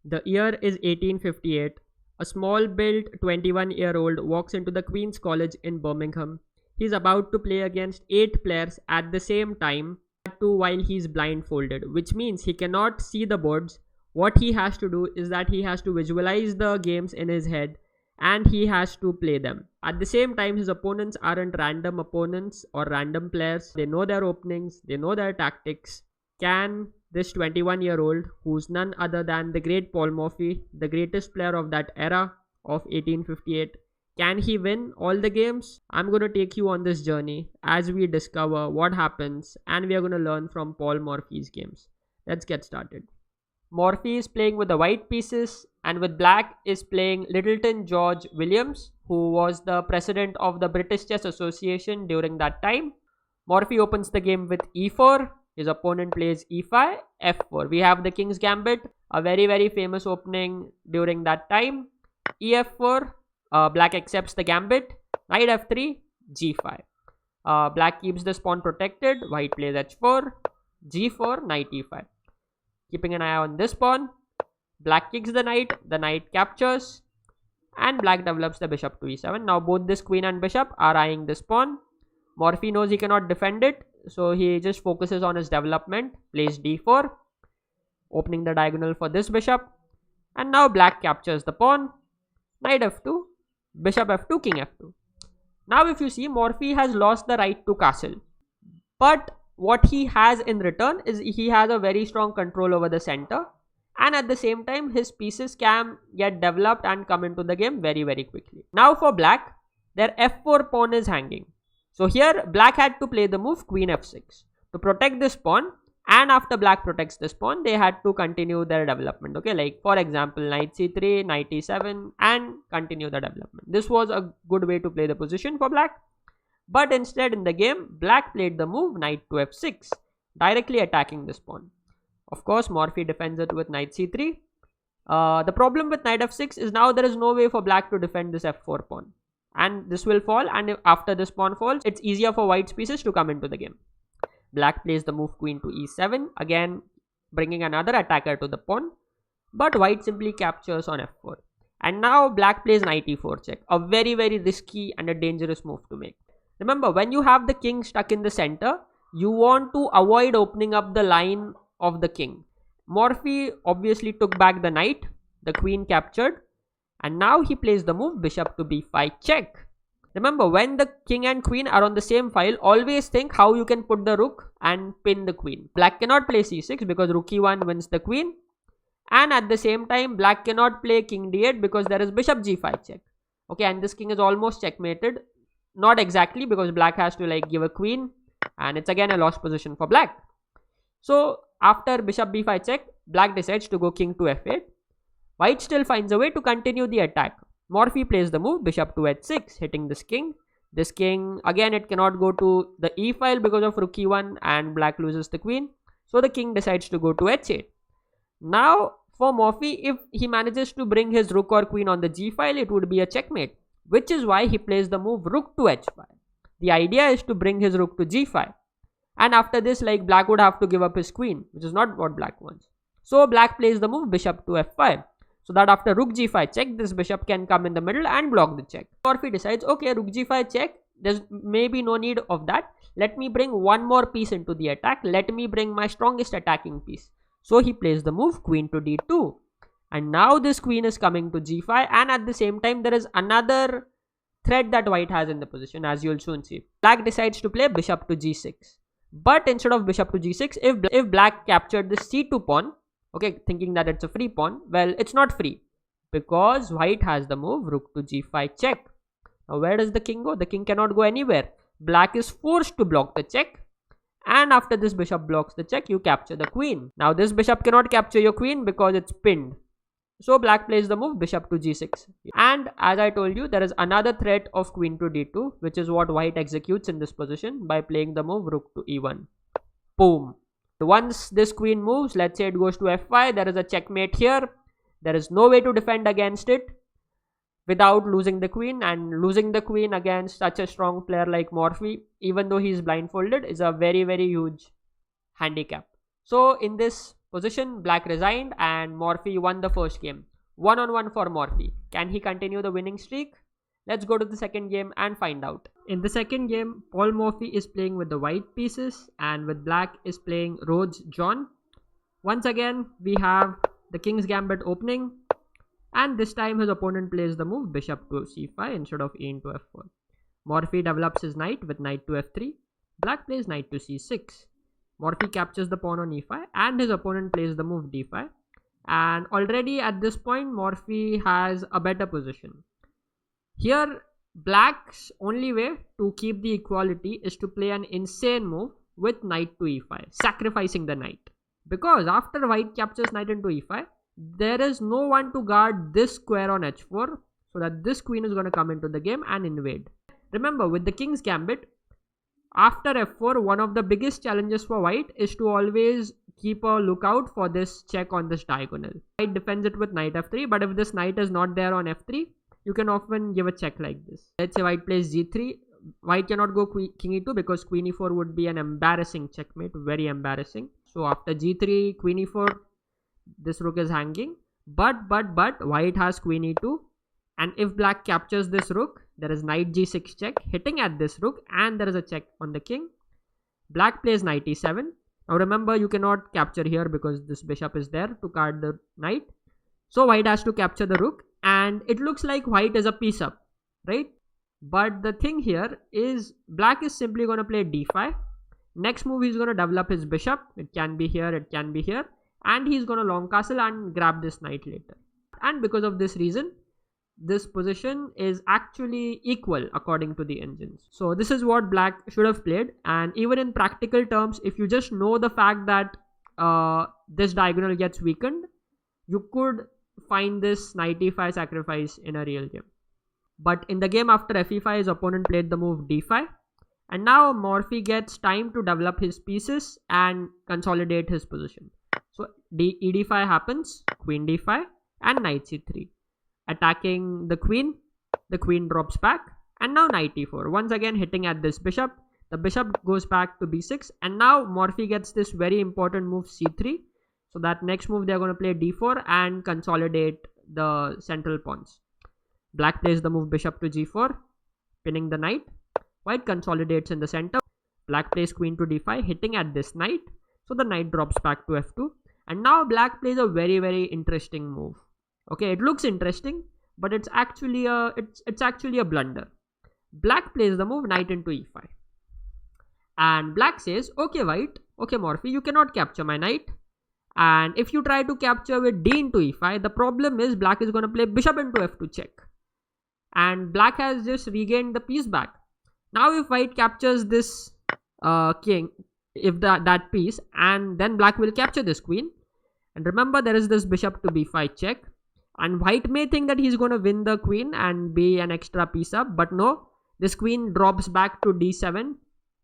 The year is 1858. A small built 21-year-old walks into the Queen's College in Birmingham. He's about to play against 8 players at the same time, while he's blindfolded, which means he cannot see the boards. What he has to do is that he has to visualize the games in his head and he has to play them. At the same time, his opponents aren't random opponents or random players. They know their openings, they know their tactics. Can this 21-year-old, who's none other than the great Paul Morphy, the greatest player of that era of 1858, can he win all the games? I'm going to take you on this journey as we discover what happens, and we are going to learn from Paul Morphy's games. Let's get started. Morphy is playing with the white pieces, and with black is playing Lyttelton George Williams, who was the president of the British Chess Association during that time. Morphy opens the game with e4. His opponent plays e5, f4. We have the King's Gambit, a very famous opening during that time. ef4, black accepts the gambit. Knight f3, g5. Black keeps this pawn protected. White plays h4, g4, knight e5. Keeping an eye on this pawn. Black kicks the knight captures, and black develops the bishop to e7. Now both this queen and bishop are eyeing this pawn. Morphy knows he cannot defend it, so he just focuses on his development, plays d4, opening the diagonal for this bishop. And now black captures the pawn. Knight f2, bishop f2, king f2. Now if you see, Morphy has lost the right to castle, but what he has in return is he has a very strong control over the center, and at the same time his pieces can get developed and come into the game very quickly. Now for black, their f4 pawn is hanging. So here black had to play the move queen f6 to protect this pawn, and after black protects this pawn, they had to continue their development. Okay, like for example, knight c3, knight e7, and continue the development. This was a good way to play the position for black. But instead in the game, black played the move knight to f6, directly attacking this pawn. Of course, Morphy defends it with knight c3. The problem with knight f6 is now there is no way for black to defend this f4 pawn. And this will fall, and after this pawn falls, it's easier for white's pieces to come into the game. Black plays the move queen to e7, again bringing another attacker to the pawn. But white simply captures on f4. And now black plays knight e4 check, a very risky and a dangerous move to make. Remember, when you have the king stuck in the center, you want to avoid opening up the line of the king. Morphy obviously took back the knight, the queen captured, and now he plays the move bishop to b5 check. Remember, when the king and queen are on the same file, always think how you can put the rook and pin the queen. Black cannot play c6 because rook e1 wins the queen, and at the same time black cannot play king d8 because there is bishop g5 check. Okay, and this king is almost checkmated. Not exactly, because black has to like give a queen, and it's again a lost position for black. So after bishop b5 check, black decides to go king to f8. White still finds a way to continue the attack. Morphy plays the move bishop to h6, hitting this king. This king, again, it cannot go to the e file because of rook e1, and black loses the queen. So the king decides to go to h8. Now for Morphy, if he manages to bring his rook or queen on the g file, it would be a checkmate, which is why he plays the move rook to h5. The idea is to bring his rook to g5, and after this, like, black would have to give up his queen, which is not what black wants. So black plays the move bishop to f5, so that after rook g5 check, this bishop can come in the middle and block the check. Morphy decides, okay, rook g5 check, there's maybe no need of that. Let me bring one more piece into the attack. Let me bring my strongest attacking piece. So he plays the move queen to d2. And now this queen is coming to g5, and at the same time there is another threat that white has in the position, as you'll soon see. Black decides to play bishop to g6. But instead of bishop to g6, if black captured the c2 pawn, okay, thinking that it's a free pawn, well, it's not free, because white has the move rook to g5 check. Now where does the king go? The king cannot go anywhere. Black is forced to block the check, and after this bishop blocks the check, you capture the queen. Now this bishop cannot capture your queen because it's pinned. So black plays the move bishop to g6. And as I told you, there is another threat of queen to d2, which is what white executes in this position by playing the move rook to e1. Boom. Once this queen moves, let's say it goes to f5, there is a checkmate here. There is no way to defend against it without losing the queen, and losing the queen against such a strong player like Morphy, even though he is blindfolded, is a very, very huge handicap. So in this position, black resigned and Morphy won the first game. 1-on-1 for Morphy. Can he continue the winning streak? Let's go to the second game and find out. In the second game, Paul Morphy is playing with the white pieces and with black is playing Rhodes John. Once again, we have the King's Gambit opening, and this time his opponent plays the move bishop to c5 instead of e into f4. Morphy develops his knight with knight to f3. Black plays knight to c6. Morphy captures the pawn on e5 and his opponent plays the move d5. And already at this point, Morphy has a better position. Here, black's only way to keep the equality is to play an insane move with knight to e5, sacrificing the knight. Because after white captures knight into e5, there is no one to guard this square on h4, so that this queen is going to come into the game and invade. Remember, with the King's Gambit, after f4, one of the biggest challenges for white is to always keep a lookout for this check on this diagonal. White defends it with knight f3, but if this knight is not there on f3, you can often give a check like this. Let's say white plays g3. White cannot go king e2 because queen e4 would be an embarrassing checkmate, very embarrassing. So after g3, queen e4, this rook is hanging. But white has queen e2. And if black captures this rook, there is knight g6 check hitting at this rook and there is a check on the king. Black plays knight e7. Now remember, you cannot capture here because this bishop is there to guard the knight. So white has to capture the rook and it looks like white is a piece up, right? But the thing here is black is simply going to play d5. Next move, he's going to develop his bishop. It can be here, it can be here. And he's going to long castle and grab this knight later. And because of this reason, this position is actually equal according to the engines. So this is what black should have played. And even in practical terms, if you just know the fact that this diagonal gets weakened, you could find this knight e5 sacrifice in a real game. But in the game after fe5, his opponent played the move d5. And now Morphy gets time to develop his pieces and consolidate his position. So ed5 happens, queen d5 and knight c3. Attacking the queen drops back and now knight e4. Once again hitting at this bishop. The bishop goes back to b6 and now Morphy gets this very important move c3. So that next move they are going to play d4 and consolidate the central pawns. Black plays the move bishop to g4, pinning the knight. White consolidates in the center. Black plays queen to d5, hitting at this knight. So the knight drops back to f2. And now black plays a very, very interesting move. Okay, it looks interesting, but it's actually a blunder. Black plays the move knight into e5. And black says, okay white, okay Morphy, you cannot capture my knight. And if you try to capture with d into e5, the problem is black is going to play bishop into f2 check. And black has just regained the piece back. Now if white captures this king, if that piece, and then black will capture this queen. And remember, there is this bishop to b5 check. And white may think that he's going to win the queen and be an extra piece up. But no, this queen drops back to d7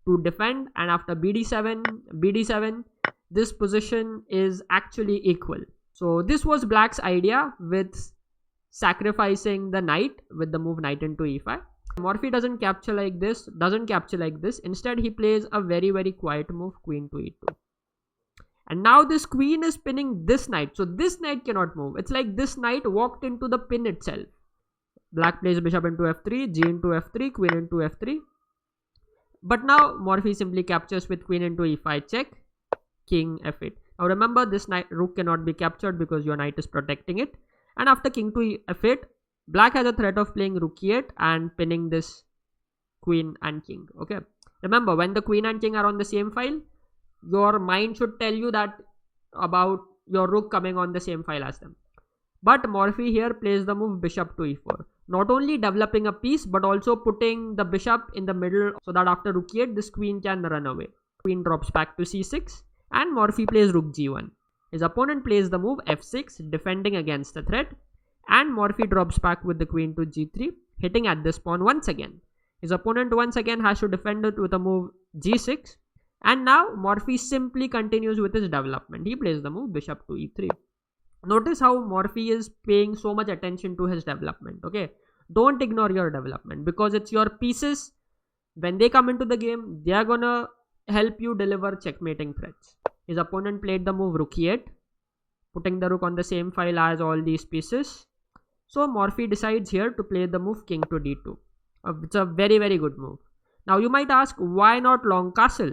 to defend. And after bd7, this position is actually equal. So this was black's idea with sacrificing the knight with the move knight into e5. Morphy doesn't capture like this. Instead, he plays a very, very quiet move, queen to e2. And now this queen is pinning this knight. So this knight cannot move. It's like this knight walked into the pin itself. Black plays bishop into f3, g into f3, queen into f3. But now Morphy simply captures with queen into e5 check, king f8. Now remember, this knight rook cannot be captured because your knight is protecting it. And after king to f8, black has a threat of playing rook e8 and pinning this queen and king. Okay. Remember, when the queen and king are on the same file, your mind should tell you that about your rook coming on the same file as them. But Morphy here plays the move bishop to e4. Not only developing a piece, but also putting the bishop in the middle so that after rook e8, this queen can run away. Queen drops back to c6 and Morphy plays rook g1. His opponent plays the move f6, defending against the threat. And Morphy drops back with the queen to g3, hitting at this pawn once again. His opponent once again has to defend it with a move g6. And now Morphy simply continues with his development. He plays the move bishop to e3. Notice how Morphy is paying so much attention to his development. Okay, don't ignore your development because it's your pieces. When they come into the game, they are gonna help you deliver checkmating threats. His opponent played the move rook e8, putting the rook on the same file as all these pieces. So Morphy decides here to play the move king to d2. It's a very, very good move. Now you might ask, why not long castle?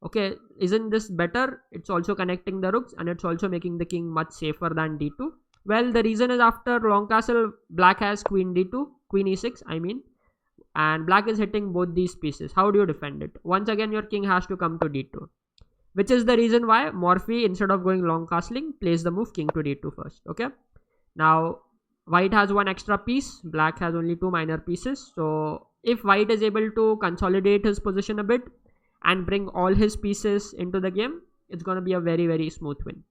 Okay, isn't this better? It's also connecting the rooks and it's also making the king much safer than d2. Well, the reason is after long castle, black has queen d2, queen e6 I mean, and black is hitting both these pieces. How do you defend it? Once again, your king has to come to d2, which is the reason why Morphy, instead of going long castling, plays the move king to d2 first. Okay, now white has one extra piece, black has only two minor pieces. So if white is able to consolidate his position a bit and bring all his pieces into the game, it's going to be a very, very smooth win.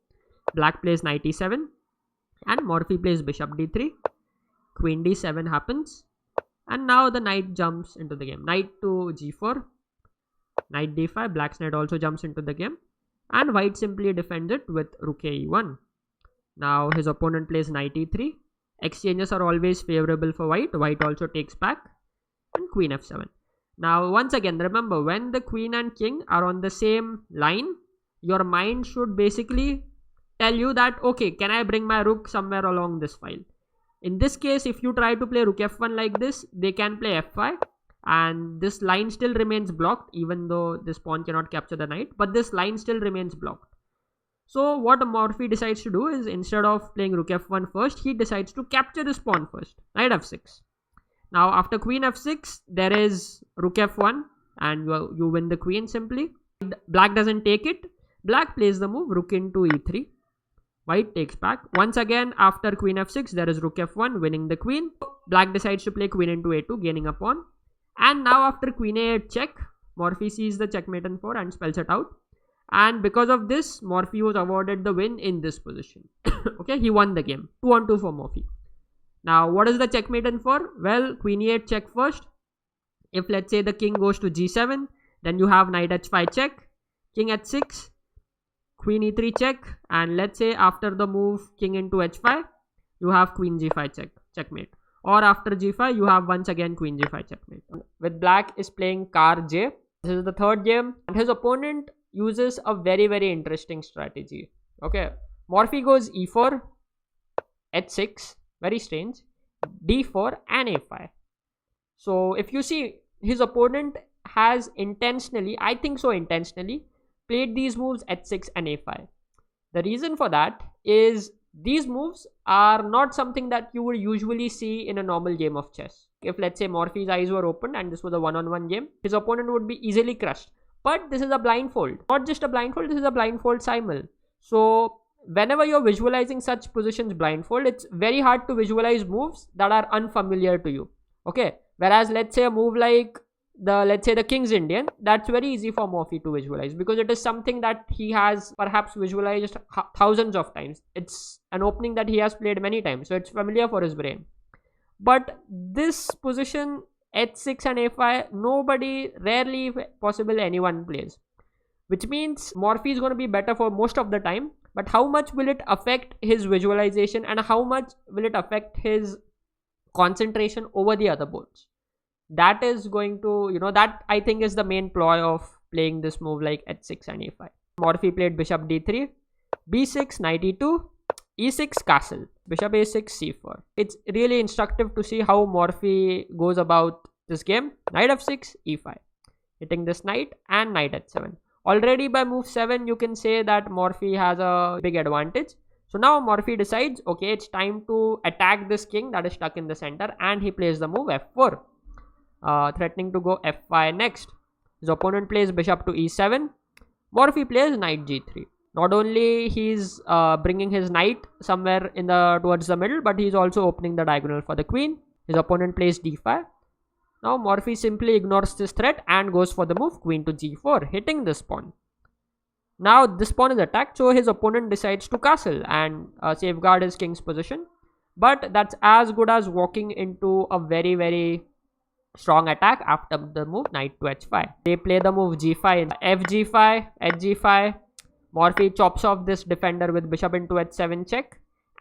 Black plays knight e7 and Morphy plays bishop d3. Queen d7 happens, and now the knight jumps into the game. Knight to g4, knight d5, black's knight also jumps into the game, and white simply defends it with rook e1. Now his opponent plays knight e3. Exchanges are always favorable for white. White also takes back, and queen f7. Now once again, remember, when the queen and king are on the same line, your mind should basically tell you that, okay, can I bring my rook somewhere along this file? In this case, if you try to play rook f1 like this, they can play f5, and this line still remains blocked, even though this pawn cannot capture the knight, but this line still remains blocked. So what Morphy decides to do is, instead of playing rook f1 first, he decides to capture this pawn first. Knight f6. Now after queen f6, there is rook f1 and you win the queen simply. Black doesn't take it. Black plays the move rook into e3. White takes back. Once again, after queen f6, there is rook f1, winning the queen. Black decides to play queen into a2, gaining a pawn. And now after queen a8 check, Morphy sees the checkmate in 4 and spells it out. And because of this, Morphy was awarded the win in this position. Okay, he won the game. 2-on-2 for Morphy. Now, what is the checkmate in 4? Well, queen e8 check first. If let's say the king goes to g7, then you have knight h5 check, king h6, queen e3 check, and let's say after the move king into h5, you have queen g5 checkmate. Or after g5, you have once again queen g5 checkmate. With black is playing Carr J. This is the third game, and his opponent uses a very, very interesting strategy. Okay, Morphy goes e4, h6, very strange, d4 and a5. So if you see, his opponent has intentionally, I think so intentionally, played these moves h6 and a5. The reason for that is these moves are not something that you would usually see in a normal game of chess. If let's say Morphy's eyes were open and this was a one-on-one game, his opponent would be easily crushed. But this is a blindfold. Not just a blindfold, this is a blindfold simul. So whenever you're visualizing such positions blindfold, it's very hard to visualize moves that are unfamiliar to you. Okay, whereas let's say a move like the King's Indian, that's very easy for Morphy to visualize because it is something that he has perhaps visualized thousands of times. It's an opening that he has played many times, so it's familiar for his brain. But this position h6 and a5, nobody, rarely if possible anyone plays, which means Morphy is going to be better for most of the time. But how much will it affect his visualization and how much will it affect his concentration over the other boards? That is going to, that I think is the main ploy of playing this move like h6 and a5. Morphy played bishop d3, b6, knight e2, e6 castle, bishop a6, c4. It's really instructive to see how Morphy goes about this game. Knight f6, e5, hitting this knight, and knight h7. Already by move 7, you can say that Morphy has a big advantage. So now Morphy decides, okay, it's time to attack this king that is stuck in the center, and he plays the move f4, threatening to go f5 next. His opponent plays bishop to e7. Morphy plays knight g3. Not only he's bringing his knight somewhere in towards the middle, but he's also opening the diagonal for the queen. His opponent plays d5. Now Morphy simply ignores this threat and goes for the move queen to g4, hitting this pawn. Now this pawn is attacked, so his opponent decides to castle and safeguard his king's position. But that's as good as walking into a very, very strong attack after the move knight to h5. They play the move g5, fg5, hg5. Morphy chops off this defender with bishop into h7 check,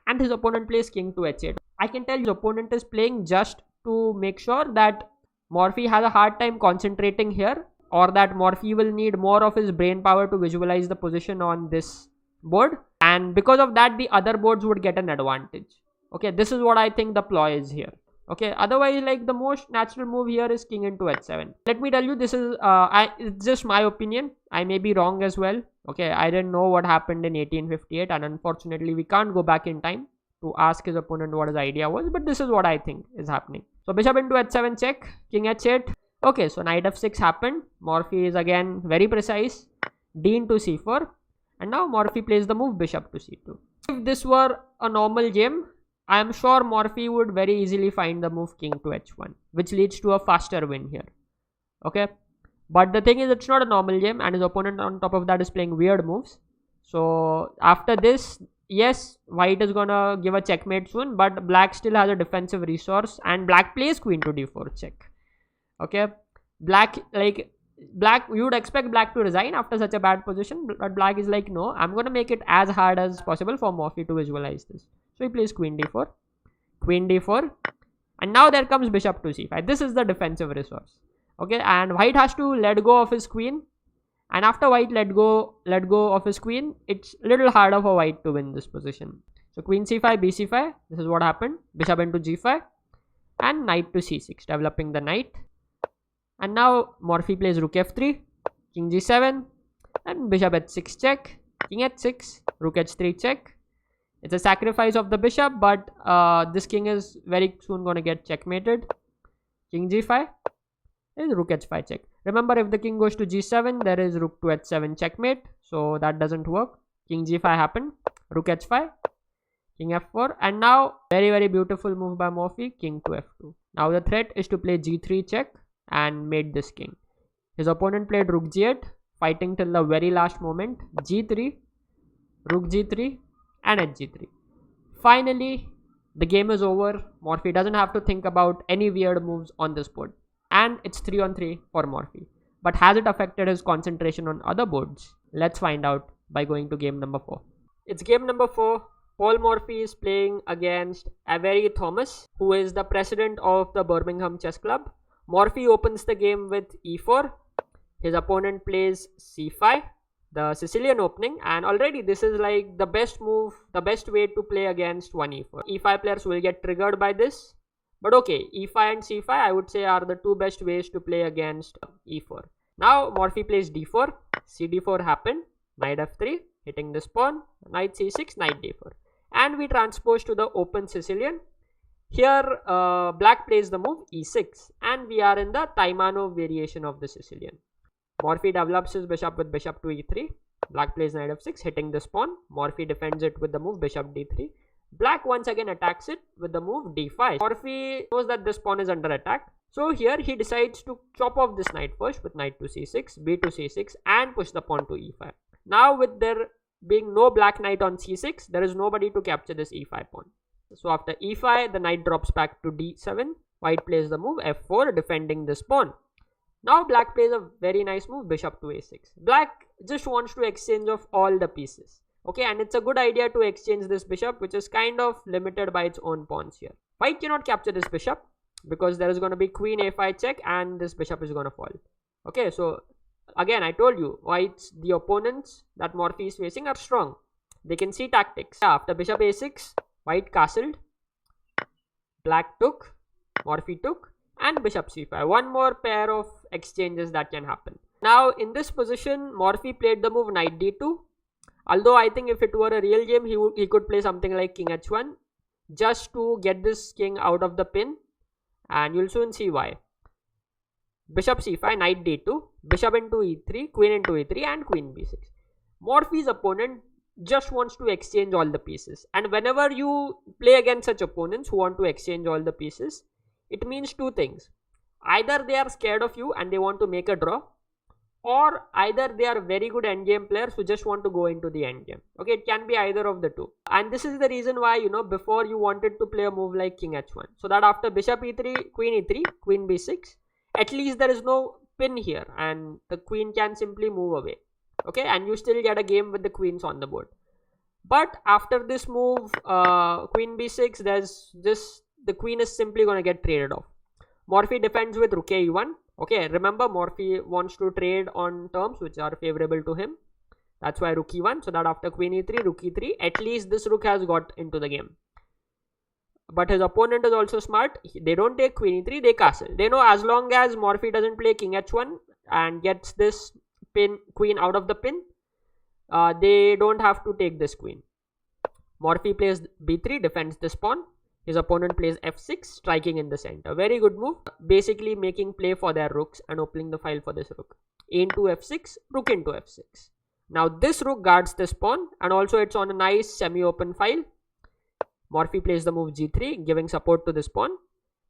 and his opponent plays king to h8. I can tell his opponent is playing just to make sure that Morphy has a hard time concentrating here, or that Morphy will need more of his brain power to visualize the position on this board, and because of that the other boards would get an advantage. Okay, this is what I think the ploy is here. Okay, otherwise like the most natural move here is king into h7. Let me tell you, this is it's just my opinion, I may be wrong as well. Okay, I didn't know what happened in 1858 and unfortunately we can't go back in time to ask his opponent what his idea was, but this is what I think is happening. So bishop into h7 check, king h8. Okay, so knight f6 happened. Morphy is again very precise. D into c4, and now Morphy plays the move bishop to c2. If this were a normal game, I am sure Morphy would very easily find the move king to h1, which leads to a faster win here. Okay, but the thing is, it's not a normal game and his opponent on top of that is playing weird moves. So after this, yes, white is gonna give a checkmate soon, but black still has a defensive resource and black plays queen to d4 check. Okay, black, you would expect black to resign after such a bad position, but black is like, no, I'm gonna make it as hard as possible for Morphy to visualize this. So he plays queen d4, and now there comes bishop to c5. This is the defensive resource. Okay, and white has to let go of his queen, and after white let go of his queen, it's a little harder for white to win this position. So queen c5, bc5, this is what happened. Bishop into g5 and knight to c6, developing the knight. And now Morphy plays rook f3, king g7, and bishop h6 check, king h6, rook h3 check. It's a sacrifice of the bishop, but this king is very soon going to get checkmated. King g5 is rook h5 check. Remember, if the king goes to g7, there is rook to h7 checkmate, so that doesn't work. King g5 happened, rook h5, king f4, and now very beautiful move by Morphy, king to f2. Now the threat is to play g3 check and mate this king. His opponent played rook g8, fighting till the very last moment. G3, rook g3, and hg3. Finally, the game is over. Morphy doesn't have to think about any weird moves on this board, and it's 3-on-3 for Morphy. But has it affected his concentration on other boards? Let's find out by going to game number 4. It's game number 4. Paul Morphy is playing against Avery, who is the president of the Birmingham Chess Club. Morphy opens the game with e4. His opponent plays c5, the Sicilian opening, and already this is like the best move, the best way to play against 1e4. e5 players will get triggered by this, but okay, e5 and c5 I would say are the two best ways to play against e4. Now Morphy plays d4, cd4 happened, knight f3, hitting this pawn, knight c6, knight d4, and we transpose to the open Sicilian. Here black plays the move e6, and we are in the Taimanov variation of the Sicilian. Morphy develops his bishop with bishop to e3. Black plays knight f6, hitting this pawn. Morphy defends it with the move bishop d3. Black once again attacks it with the move d5. Morphy knows that this pawn is under attack, so here he decides to chop off this knight first with knight to c6, b to c6, and push the pawn to e5. Now with there being no black knight on c6, there is nobody to capture this e5 pawn. So after e5, the knight drops back to d7. White plays the move f4, defending this pawn. Now black plays a very nice move, bishop to a6. Black just wants to exchange of all the pieces. Okay, and it's a good idea to exchange this bishop, which is kind of limited by its own pawns here. White cannot capture this bishop because there is going to be queen a5 check and this bishop is going to fall. Okay, so again I told you, the opponents that Morphy is facing are strong. They can see tactics. After bishop a6, white castled, black took, Morphy took, and bishop c5. One more pair of exchanges that can happen. Now in this position, Morphy played the move knight d2. Although I think if it were a real game, he could play something like king h1 just to get this king out of the pin, and you'll soon see why. Bishop c5, knight d2, bishop into e3, queen into e3, and queen b6. Morphy's opponent just wants to exchange all the pieces, and whenever you play against such opponents who want to exchange all the pieces, it means two things. Either they are scared of you and they want to make a draw, or either they are very good endgame players who just want to go into the endgame. Okay, it can be either of the two. And this is the reason why, before you wanted to play a move like king h1, so that after bishop e3, queen b6, at least there is no pin here and the queen can simply move away. Okay, and you still get a game with the queens on the board. But after this move, queen b6, the queen is simply going to get traded off. Morphy defends with rook e1. Okay, remember Morphy wants to trade on terms which are favorable to him. That's why rook e1, so that after queen e3, rook e3, at least this rook has got into the game. But his opponent is also smart. They don't take queen e3, they castle. They know as long as Morphy doesn't play king h1 and gets this queen out of the pin, they don't have to take this queen. Morphy plays b3, defends this pawn. His opponent plays f6, striking in the center. Very good move. Basically making play for their rooks and opening the file for this rook. A into f6, rook into f6. Now this rook guards this pawn and also it's on a nice semi-open file. Morphy plays the move g3, giving support to this pawn,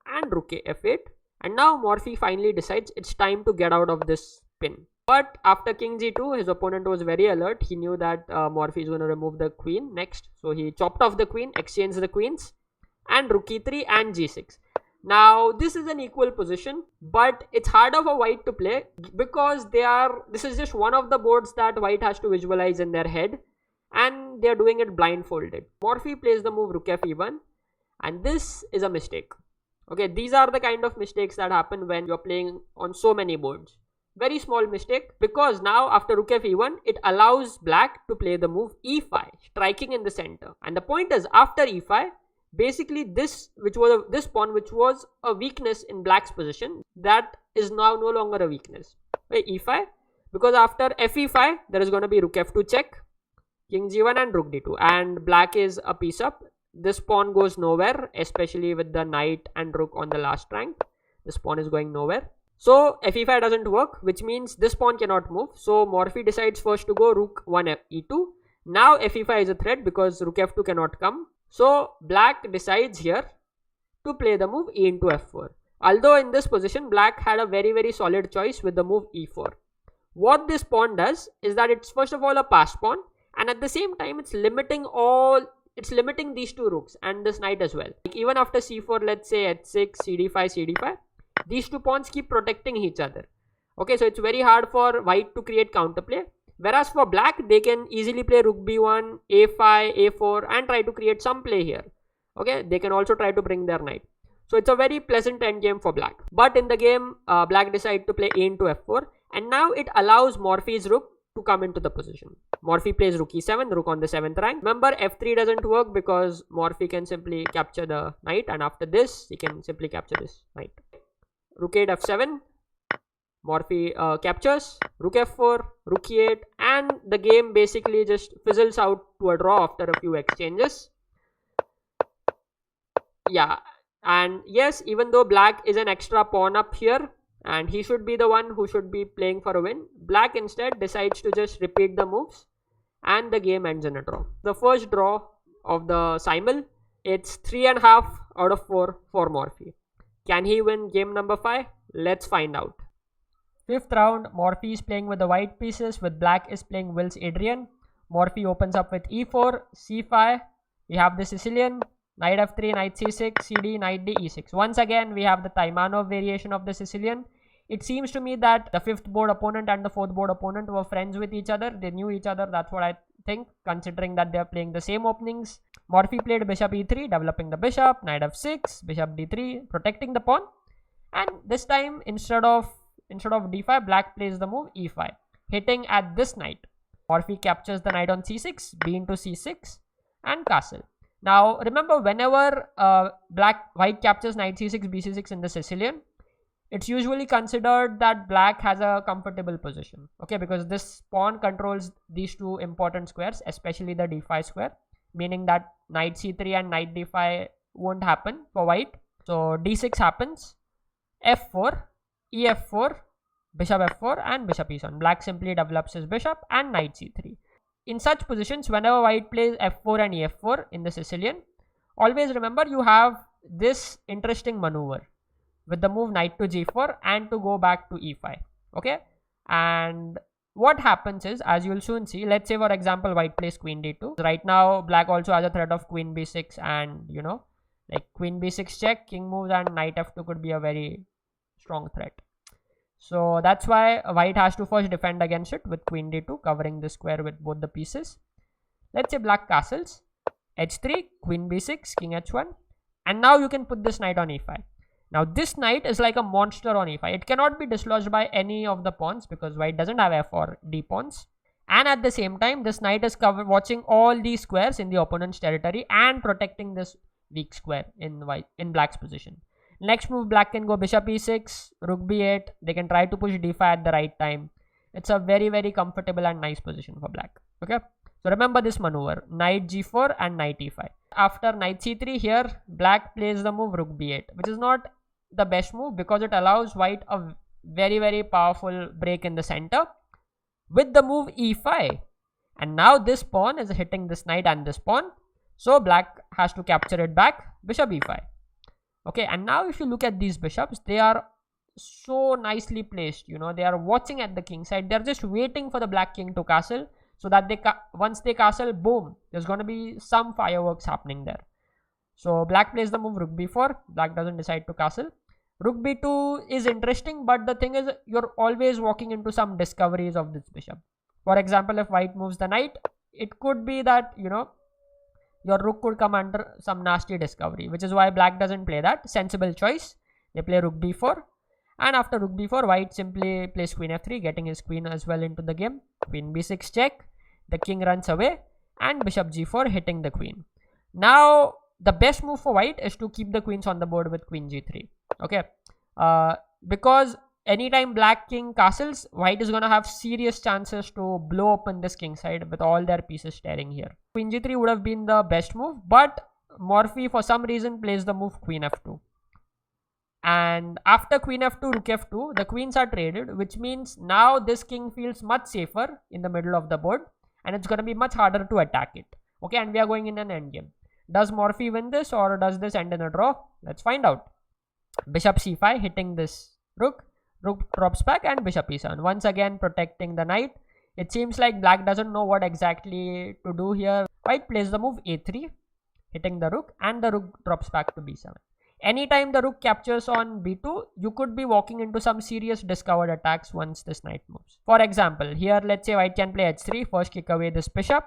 and rook f8. And now Morphy finally decides it's time to get out of this pin. But after king g2, his opponent was very alert. He knew that Morphy is going to remove the queen next. So he chopped off the queen, exchanged the queens, and rook e3 and g6. Now this is an equal position, but it's harder for white to play because this is just one of the boards that white has to visualize in their head, and they're doing it blindfolded. Morphy plays the move rook f1, and this is a mistake. Okay, these are the kind of mistakes that happen when you're playing on so many boards. Very small mistake, because now after rook f1, it allows black to play the move e5, striking in the center. And the point is, after e5, basically this pawn which was a weakness in black's position, that is now no longer a weakness. Wait, e5, because after fe5 there is going to be rook f2 check, king g1 and rook d2, and black is a piece up. This pawn goes nowhere, especially with the knight and rook on the last rank. This pawn is going nowhere. So fe5 doesn't work, which means this pawn cannot move. So Morphy decides first to go rook 1 e2. Now fe5 is a threat because rook f2 cannot come. So black decides here to play the move e into f4. Although in this position black had a very solid choice with the move e4. What this pawn does is that it's first of all a pass pawn, and at the same time it's limiting these two rooks and this knight as well. Like even after c4, let's say h6, cd5, cd5, these two pawns keep protecting each other. Okay, so it's very hard for white to create counterplay. Whereas for black, they can easily play rook b1, a5, a4 and try to create some play here. Okay, they can also try to bring their knight. So it's a very pleasant endgame for black. But in the game, black decide to play a into f4, and now it allows Morphy's rook to come into the position. Morphy plays rook e7, rook on the 7th rank. Remember, f3 doesn't work because Morphy can simply capture the knight, and after this, he can simply capture this knight. Rook 8 f7. Morphy captures, rook f4, rook e8, and the game basically just fizzles out to a draw after a few exchanges. Yeah, and yes, even though black is an extra pawn up here and he should be the one who should be playing for a win, black instead decides to just repeat the moves and the game ends in a draw. The first draw of the simul, it's 3.5 out of 4 for Morphy. Can he win game number 5? Let's find out. 5th round, Morphy is playing with the white pieces, with black is playing Will's Adrian. Morphy opens up with e4, c5, we have the Sicilian, knight f3, knight c6, cd, knight d, e6. Once again, we have the Taimanov variation of the Sicilian. It seems to me that the 5th board opponent and the 4th board opponent were friends with each other. They knew each other, that's what I think, considering that they are playing the same openings. Morphy played bishop e3, developing the bishop, knight f6, bishop d3, protecting the pawn. And this time, instead of d5, black plays the move e5, hitting at this knight. Morphy captures the knight on c6, b into c6, and castle. Now remember, whenever white captures knight c6, bc6 in the Sicilian, it's usually considered that black has a comfortable position. Okay, because this pawn controls these two important squares, especially the d5 square, meaning that knight c3 and knight d5 won't happen for white. So d6 happens, f4, ef4, bishop f4 and bishop e7. Black simply develops his bishop and knight c3. In such positions, whenever white plays f4 and ef4 in the Sicilian, always remember you have this interesting maneuver with the move knight to g4 and to go back to e5. Okay, and what happens is, as you will soon see, let's say for example white plays queen d2. Right now black also has a threat of queen b6, and you know, like queen b6 check, king moves, and knight f2 could be a very strong threat. So that's why white has to first defend against it with queen d2, covering the square with both the pieces. Let's say black castles, h3, queen b6, king h1, and now you can put this knight on e5. Now this knight is like a monster on e5. It cannot be dislodged by any of the pawns because white doesn't have f or d pawns. And at the same time, this knight is watching all these squares in the opponent's territory and protecting this weak square in black's position. Next move, black can go bishop e6, rook b8. They can try to push d5 at the right time. It's a very, very comfortable and nice position for black. Okay, so remember this maneuver, knight g4 and knight e5. After knight c3, here black plays the move rook b8, which is not the best move because it allows white a very, very powerful break in the center with the move e5. And now this pawn is hitting this knight and this pawn, so black has to capture it back, bishop e5. Okay, and now if you look at these bishops, they are so nicely placed. You know, they are watching at the king side. They're just waiting for the black king to castle, so that once they castle, boom, there's going to be some fireworks happening there. So black plays the move rook b4. Black doesn't decide to castle. Rook b2 is interesting, but the thing is, you're always walking into some discoveries of this bishop. For example, if white moves the knight, it could be that, you know, your rook could come under some nasty discovery, which is why black doesn't play that. Sensible choice. They play rook b4, and after rook b4, white simply plays queen f3, getting his queen as well into the game. Queen b6 check. The king runs away, and bishop g4 hitting the queen. Now the best move for white is to keep the queens on the board with queen g3. Okay, because anytime black king castles, white is going to have serious chances to blow open this king side with all their pieces staring here. Queen g3 would have been the best move, but Morphy for some reason plays the move queen f2. And after queen f2, rook f2, the queens are traded, which means now this king feels much safer in the middle of the board, and it's going to be much harder to attack it. Okay, and we are going in an endgame. Does Morphy win this, or does this end in a draw? Let's find out. Bishop c5 hitting this rook. Rook drops back, and bishop e7. Once again protecting the knight. It seems like black doesn't know what exactly to do here. White plays the move a3, hitting the rook, and the rook drops back to b7. Anytime the rook captures on b2, you could be walking into some serious discovered attacks once this knight moves. For example, here let's say white can play h3, first kick away this bishop,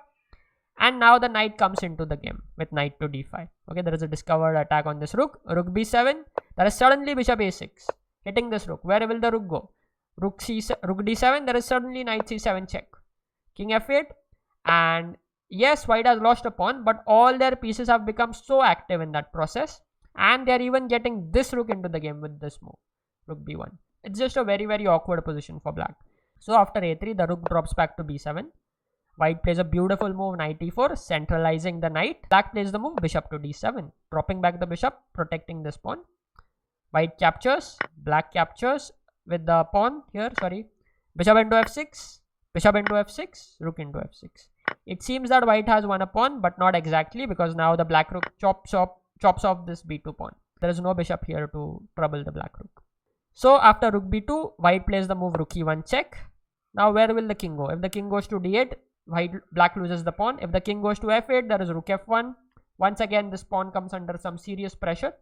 and now the knight comes into the game with knight to d5. Okay, there is a discovered attack on this rook. Rook b7, there is suddenly bishop a6, hitting this rook. Where will the rook go? Rook d7, there is suddenly knight c7 check. King f8, and yes, white has lost a pawn, but all their pieces have become so active in that process, and they are even getting this rook into the game with this move, rook b1. It's just a very, very awkward position for black. So after a3, the rook drops back to b7. White plays a beautiful move, knight e4, centralizing the knight. Black plays the move bishop to d7, dropping back the bishop, protecting this pawn. White captures, black captures with the pawn here, bishop into f6, bishop into f6, rook into f6. It seems that white has won a pawn, but not exactly, because now the black rook chops off this b2 pawn. There is no bishop here to trouble the black rook. So after rook b2, white plays the move rook e1 check. Now where will the king go? If the king goes to d8, black loses the pawn. If the king goes to f8, there is rook f1. Once again, this pawn comes under some serious pressure.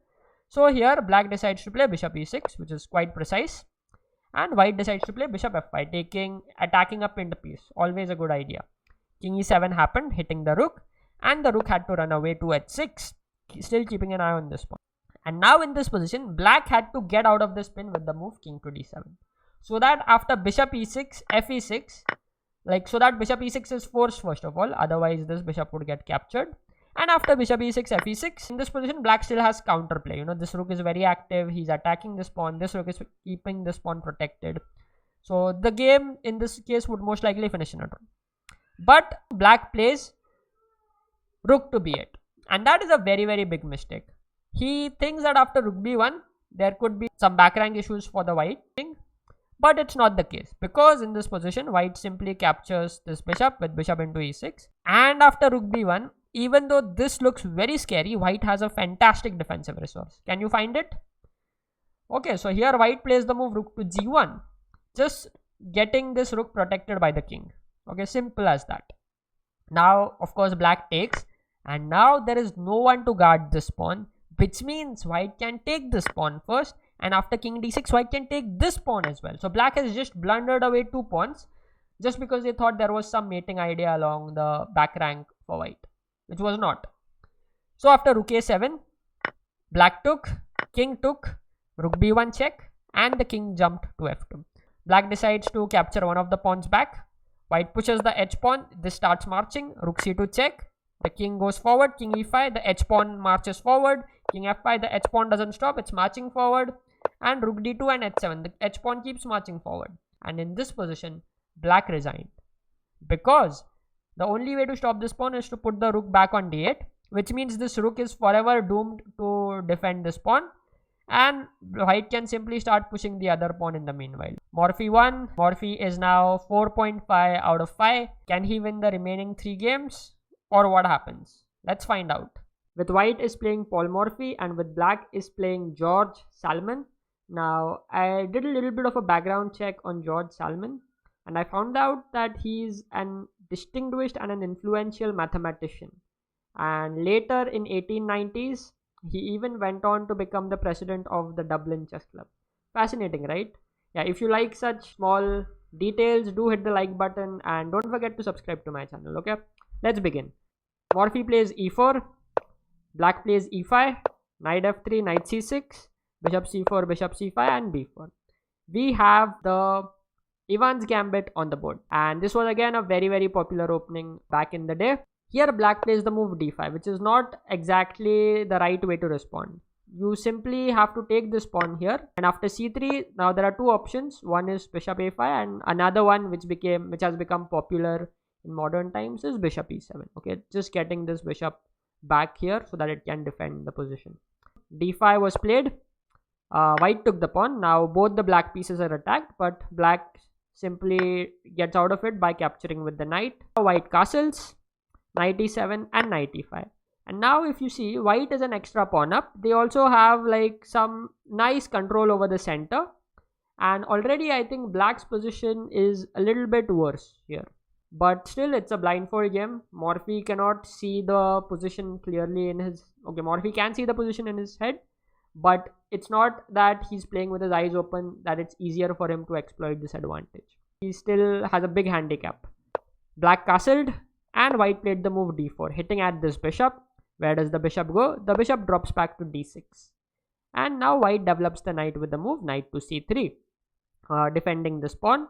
So here black decides to play bishop e6, which is quite precise, and white decides to play bishop f5, attacking a pinned piece. Always a good idea. King e7 happened, hitting the rook, and the rook had to run away to h6, still keeping an eye on this pawn. And now in this position, black had to get out of this pin with the move king to d7, so that after bishop e6, f e6, so that bishop e6 is forced first of all, otherwise this bishop would get captured. And after bishop e6, f e6, in this position black still has counterplay. You know, this rook is very active, he's attacking this pawn, this rook is keeping this pawn protected. So the game in this case would most likely finish in a draw. But black plays rook to b8, and that is a very, very big mistake. He thinks that after rook b1 there could be some back rank issues for the white king, but it's not the case, because in this position white simply captures this bishop with bishop into e6, and after rook b1, even though this looks very scary, white has a fantastic defensive resource. Can you find it? Okay, so here white plays the move rook to g1, just getting this rook protected by the king. Okay, simple as that. Now of course black takes, and now there is no one to guard this pawn, which means white can take this pawn first, and after king d6 white can take this pawn as well. So black has just blundered away 2 pawns just because they thought there was some mating idea along the back rank for white, which was not. So after rook a7, black took, king took, rook b1 check, and the king jumped to f2. Black decides to capture one of the pawns back. White pushes the h pawn. This starts marching. Rook c2 check. The king goes forward. King e5. The h pawn marches forward. King f5. The h pawn doesn't stop. It's marching forward. And rook d2 and h7. The h pawn keeps marching forward. And in this position, black resigned. Because the only way to stop this pawn is to put the rook back on d8. Which means this rook is forever doomed to defend this pawn. And white can simply start pushing the other pawn in the meanwhile. Morphy won. Morphy is now 4.5 out of 5. Can he win the remaining 3 games? Or what happens? Let's find out. With white is playing Paul Morphy and with black is playing George Salmon. Now, I did a little bit of a background check on George Salmon. And I found out that he's an distinguished and an influential mathematician. And later in 1890s, he even went on to become the president of the Dublin Chess Club. Fascinating, right? Yeah, if you like such small details, do hit the like button and don't forget to subscribe to my channel, okay? Let's begin. Morphy plays e4, black plays e5, knight f3, knight c6, bishop c4, bishop c5 and b4. We have the Ivan's Gambit on the board, and this was again a very popular opening back in the day. Here black plays the move d5, which is not exactly the right way to respond. You simply have to take this pawn here, and after c3, now there are two options. One is bishop a5 and another one which has become popular in modern times is bishop e7. Okay, just getting this bishop back here so that it can defend the position. d5 was played. White took the pawn. Now both the black pieces are attacked, but black simply gets out of it by capturing with the knight. White castles, knight e7 and knight e5. And now if you see, white is an extra pawn up. They also have like some nice control over the center. And already I think black's position is a little bit worse here. But still it's a blindfold game. Morphy cannot see the position clearly in his... Okay, Morphy can see the position in his head. But it's not that he's playing with his eyes open that it's easier for him to exploit this advantage. He still has a big handicap. Black castled. And white played the move d4, hitting at this bishop. Where does the bishop go? The bishop drops back to d6. And now white develops the knight with the move knight to c3, defending this pawn.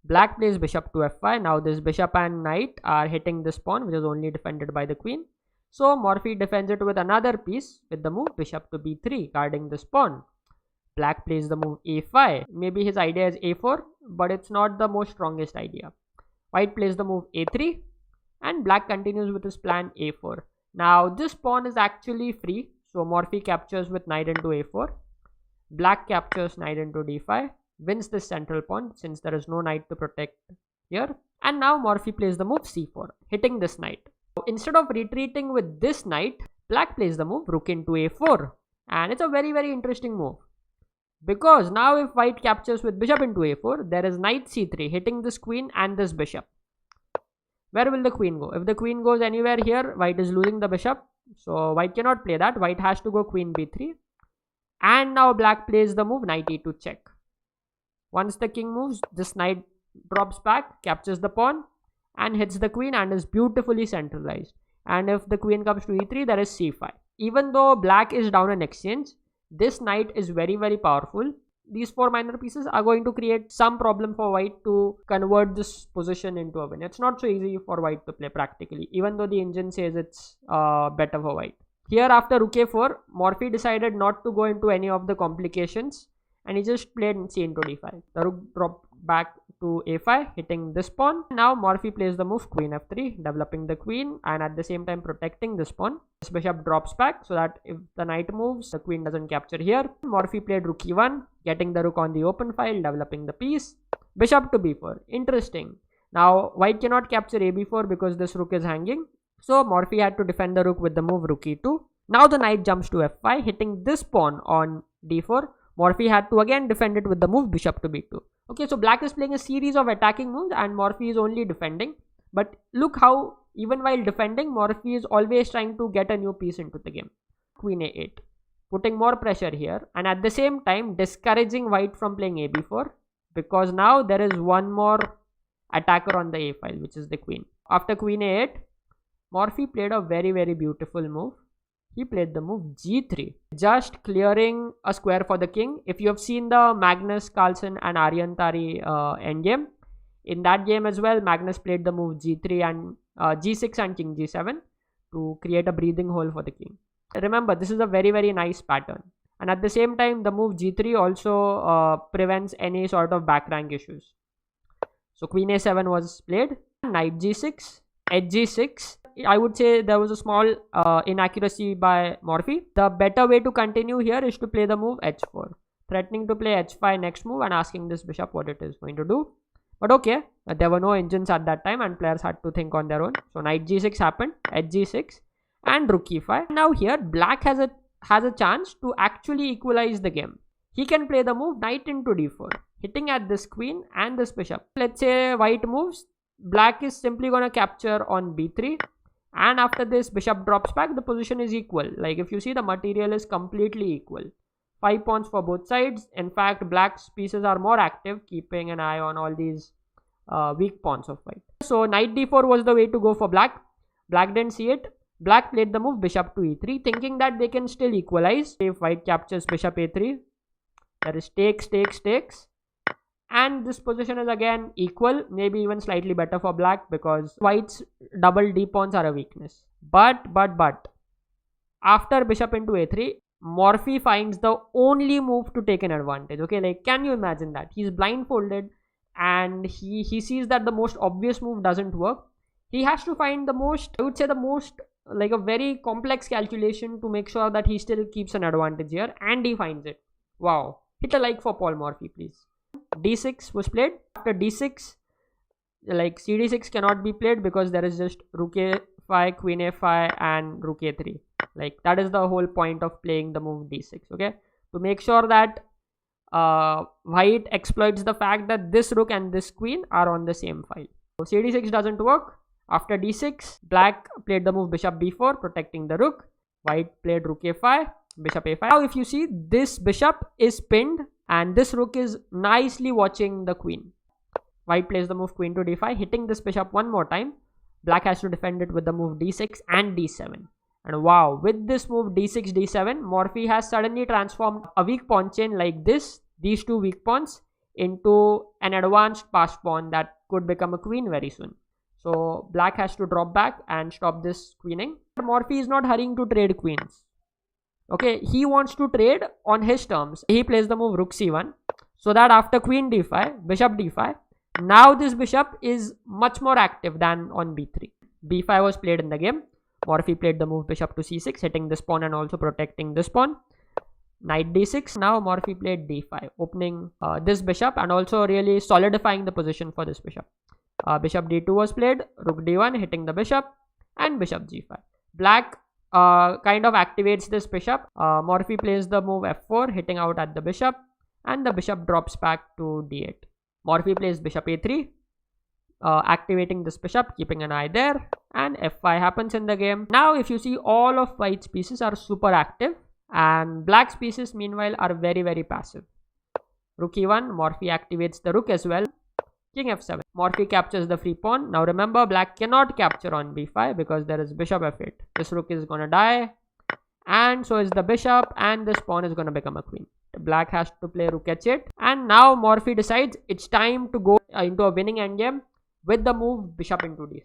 Black plays bishop to f5. Now this bishop and knight are hitting this pawn, which is only defended by the queen. So Morphy defends it with another piece with the move bishop to b3, guarding this pawn. Black plays the move a5. Maybe his idea is a4, but it's not the most strongest idea. White plays the move a3. And black continues with his plan a4. Now this pawn is actually free. So Morphy captures with knight into a4. Black captures knight into d5. Wins this central pawn since there is no knight to protect here. And now Morphy plays the move c4, hitting this knight. So instead of retreating with this knight, black plays the move rook into a4. And it's a very interesting move. Because now if white captures with bishop into a4, there is knight c3 hitting this queen and this bishop. Where will the queen go? If the queen goes anywhere here, white is losing the bishop. So white cannot play that. White has to go queen b3. And now black plays the move knight e2 check. Once the king moves, this knight drops back, captures the pawn and hits the queen and is beautifully centralized. And if the queen comes to e3, there is c5. Even though black is down an exchange, this knight is very powerful. These 4 minor pieces are going to create some problem for white to convert this position into a win. It's not so easy for white to play practically, even though the engine says it's better for white. Here after rook a4, Morphy decided not to go into any of the complications and he just played c into d5. The rook dropped back to a5, hitting this pawn. Now Morphy plays the move queen f3, developing the queen and at the same time protecting this pawn. This bishop drops back so that if the knight moves, the queen doesn't capture here. Morphy played rook e1, getting the rook on the open file, developing the piece. Bishop to b4. Interesting. Now white cannot capture a b4 because this rook is hanging. So Morphy had to defend the rook with the move rook e2. Now the knight jumps to f5, hitting this pawn on d4. Morphy had to again defend it with the move bishop to b2. Okay, so black is playing a series of attacking moves and Morphy is only defending. But look how even while defending, Morphy is always trying to get a new piece into the game. Queen a8, putting more pressure here and at the same time discouraging white from playing a b4 because now there is one more attacker on the a file, which is the queen. After queen a8, Morphy played a very beautiful move. He played the move g3, just clearing a square for the king. If you have seen the Magnus Carlsen and Aryan Tari endgame, In that game as well, Magnus played the move g3 and g6 and king g7 to create a breathing hole for the king. Remember, this is a very nice pattern. And at the same time, the move g3 also prevents any sort of back rank issues. So queen a7 was played, knight g6, h6. I would say there was a small inaccuracy by Morphy. The better way to continue here is to play the move h4, threatening to play h5 next move and asking this bishop what it is going to do. But okay, there were no engines at that time and players had to think on their own. So knight g6 happened, h6 and rook e5. Now here black has a chance to actually equalize the game. He can play the move knight into d4, hitting at this queen and this bishop. Let's say white moves, black is simply going to capture on b3, and after this bishop drops back, the position is equal. Like if you see, the material is completely equal. 5 pawns for both sides. In fact, black's pieces are more active, keeping an eye on all these weak pawns of white. So knight d4 was the way to go for black. Black didn't see it. Black played the move bishop to e3, thinking that they can still equalize. If white captures bishop a3, there is takes, and this position is again equal, maybe even slightly better for black because white's double d pawns are a weakness. But after bishop into a3, Morphy finds the only move to take an advantage. Okay, like can you imagine that? He's blindfolded and he sees that the most obvious move doesn't work. He has to find the most, I would say the most, like a very complex calculation to make sure that he still keeps an advantage here, and he finds it. Wow. Hit a like for Paul Morphy, please. d6 was played. After d6, like cd6 cannot be played because there is just rook a5, queen a5 and rook a3. Like that is the whole point of playing the move d6. Okay, to make sure that white exploits the fact that this rook and this queen are on the same file. So cd6 doesn't work. After d6, black played the move bishop b4, protecting the rook. White played rook a5, bishop a5. Now if you see, this bishop is pinned and this rook is nicely watching the queen. White plays the move queen to d5, hitting this bishop one more time. Black has to defend it with the move d6 and d7. And wow, with this move d6, d7, Morphy has suddenly transformed a weak pawn chain like this, these two weak pawns, into an advanced passed pawn that could become a queen very soon. So black has to drop back and stop this queening. Morphy is not hurrying to trade queens. Okay, he wants to trade on his terms. He plays the move rook c1, so that after queen d5, bishop d5, now this bishop is much more active than on b3. b5 was played in the game. Morphy played the move bishop to c6, hitting this pawn and also protecting this pawn. Knight d6. Now Morphy played d5, opening this bishop and also really solidifying the position for this bishop. Bishop d2 was played, rook d1, hitting the bishop, and bishop g5. Black kind of activates this bishop. Morphy plays the move f4, hitting out at the bishop, and the bishop drops back to d8. Morphy plays bishop a3, activating this bishop, keeping an eye there, and f5 happens in the game. Now if you see, all of white's pieces are super active and black's pieces meanwhile are very passive. Rook e1, Morphy activates the rook as well. King f7, Morphy captures the free pawn. Now remember, black cannot capture on b5 because there is bishop f8. This rook is gonna die, and so is the bishop, and this pawn is gonna become a queen. Black has to play rook h8, and now Morphy decides it's time to go into a winning endgame with the move bishop into d6.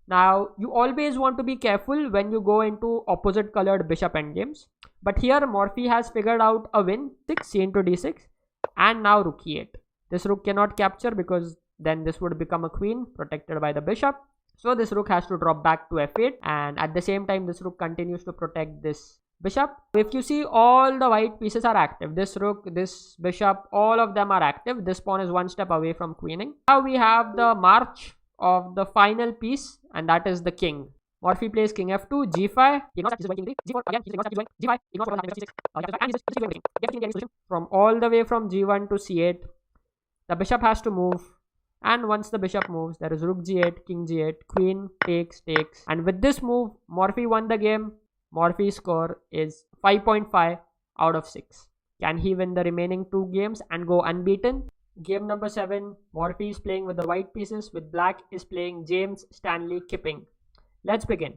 Now you always want to be careful when you go into opposite colored bishop endgames, but here Morphy has figured out a win. 6 c into d6, and now rook e8. This rook cannot capture because then this would become a queen protected by the bishop. So this rook has to drop back to f8, and at the same time this rook continues to protect this bishop. If you see, all the white pieces are active. This rook, this bishop, all of them are active. This pawn is one step away from queening. Now we have the march of the final piece, and that is the king. Morphy plays king f2, g5, g4, again he's g5, ignores g6, and he's just going from all the way from g1 to c8. The bishop has to move, and once the bishop moves, there is rook g8, king g8, queen takes, and with this move, Morphy won the game. Morphy's score is 5.5 out of 6. Can he win the remaining 2 games and go unbeaten? Game number 7, Morphy is playing with the white pieces, with black is playing James Stanley Kipping. Let's begin.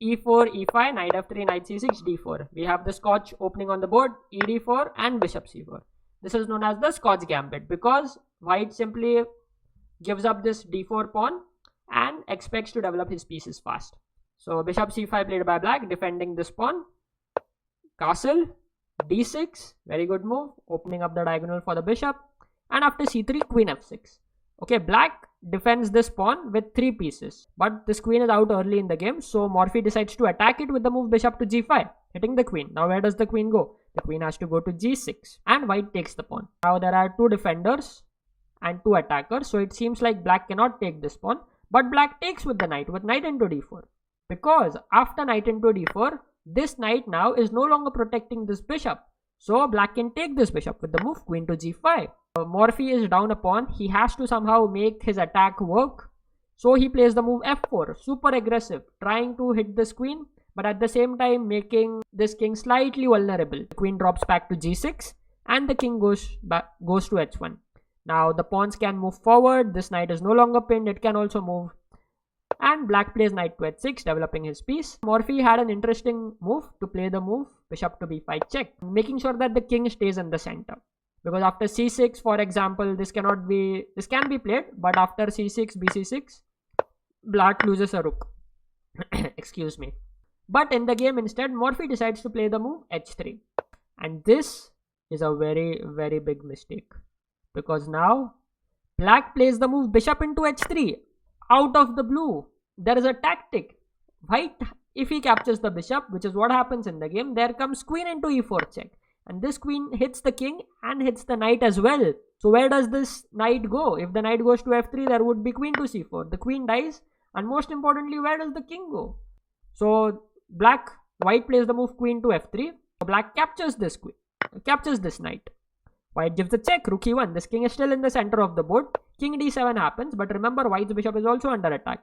e4, e5, knight f3, knight c6, d4. We have the Scotch opening on the board, ed4 and bishop c4. This is known as the Scotch gambit because white simply gives up this d4 pawn and expects to develop his pieces fast. So bishop c5 played by black, defending this pawn. Castle, d6, very good move, opening up the diagonal for the bishop. And after c3, queen f6. Okay, black defends this pawn with 3 pieces, but this queen is out early in the game, so Morphy decides to attack it with the move bishop to g5, hitting the queen. Now where does the queen go? The queen has to go to g6, and white takes the pawn. Now there are 2 defenders and 2 attackers, so it seems like black cannot take this pawn, but black takes with the knight, with knight into d4, because after knight into d4, this knight now is no longer protecting this bishop, so black can take this bishop with the move queen to g5. Morphy is down a pawn. He has to somehow make his attack work, so he plays the move f4, super aggressive, trying to hit this queen, but at the same time making this king slightly vulnerable. The queen drops back to g6 and the king goes to h1. Now the pawns can move forward. This knight is no longer pinned, it can also move, and black plays knight to h6, developing his piece. Morphy had an interesting move to play the move bishop to b5 check, making sure that the king stays in the center, because after c6, for example, this can be played, but after c6, bc6, black loses a rook. Excuse me. But in the game instead, Morphy decides to play the move h3, and this is a very, very big mistake, because now black plays the move bishop into h3 out of the blue. There is a tactic. White, if he captures the bishop, which is what happens in the game, there comes queen into e4 check, and this queen hits the king and hits the knight as well. So where does this knight go? If the knight goes to f3, there would be queen to c4. The queen dies, and most importantly, where does the king go? So white plays the move queen to f3. Black captures this queen, captures this knight. White gives a check, rook e1. This king is still in the center of the board. King d7 happens, but remember, white's bishop is also under attack.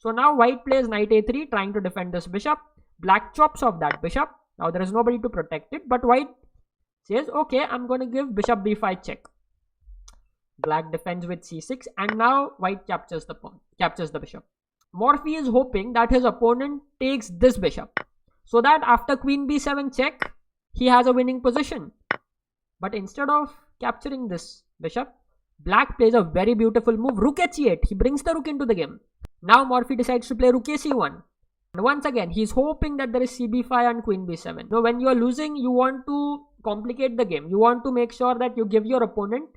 So now white plays knight a3, trying to defend this bishop. Black chops off that bishop. Now there is nobody to protect it, but white says, okay, I'm going to give bishop b5 check. Black defends with c6, and now white captures the bishop. Morphy is hoping that his opponent takes this bishop, so that after queen b7 check, he has a winning position. But instead of capturing this bishop, black plays a very beautiful move, rook h8. He brings the rook into the game. Now Morphy decides to play rook ac1. And once again, he's hoping that there is cb5 and queen b7. Now, when you are losing, you want to complicate the game. You want to make sure that you give your opponent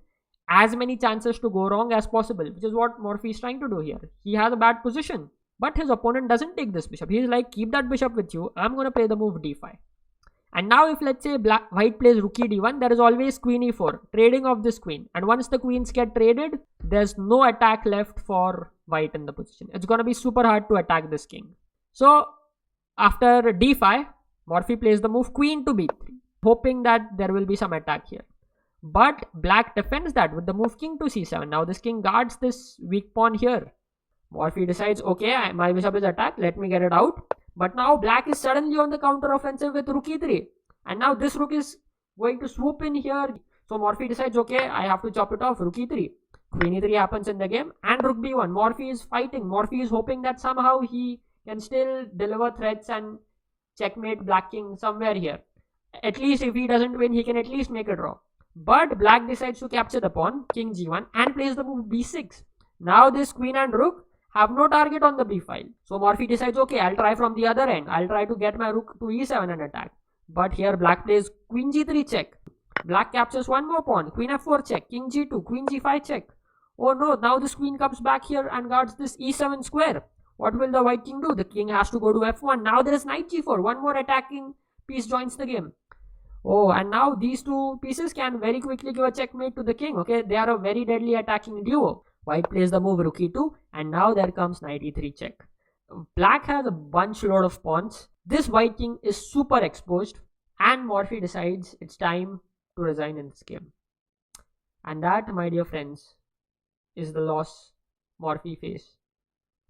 as many chances to go wrong as possible, which is what Morphy is trying to do here. He has a bad position, but his opponent doesn't take this bishop. He's like, keep that bishop with you. I'm going to play the move d5. And now if let's say white plays rook d1, there is always queen e4, trading of this queen. And once the queens get traded, there's no attack left for white in the position. It's going to be super hard to attack this king. So after d5, Morphy plays the move queen to b3, hoping that there will be some attack here. But black defends that with the move king to c7. Now this king guards this weak pawn here. Morphy decides, okay, my bishop is attacked, let me get it out. But now black is suddenly on the counter offensive with rook e3. And now this rook is going to swoop in here. So Morphy decides, okay, I have to chop it off, rook e3. Queen e3 happens in the game, and rook b1. Morphy is fighting. Morphy is hoping that somehow he can still deliver threats and checkmate black king somewhere here. At least if he doesn't win, he can at least make a draw. But black decides to capture the pawn, king g1, and plays the move b6. Now this queen and rook have no target on the b file. So Morphy decides, okay, I'll try from the other end. I'll try to get my rook to e7 and attack. But here black plays queen g3 check. Black captures one more pawn, queen f4 check, king g2, queen g5 check. Oh no, now this queen comes back here and guards this e7 square. What will the white king do? The king has to go to f1. Now there is knight g4. One more attacking piece joins the game. Oh, and now these two pieces can very quickly give a checkmate to the king. Okay, they are a very deadly attacking duo. White plays the move rook e2, and now there comes knight e3 check. Black has a bunch load of pawns. This white king is super exposed, and Morphy decides it's time to resign in this game. And that, my dear friends, is the loss Morphy faced.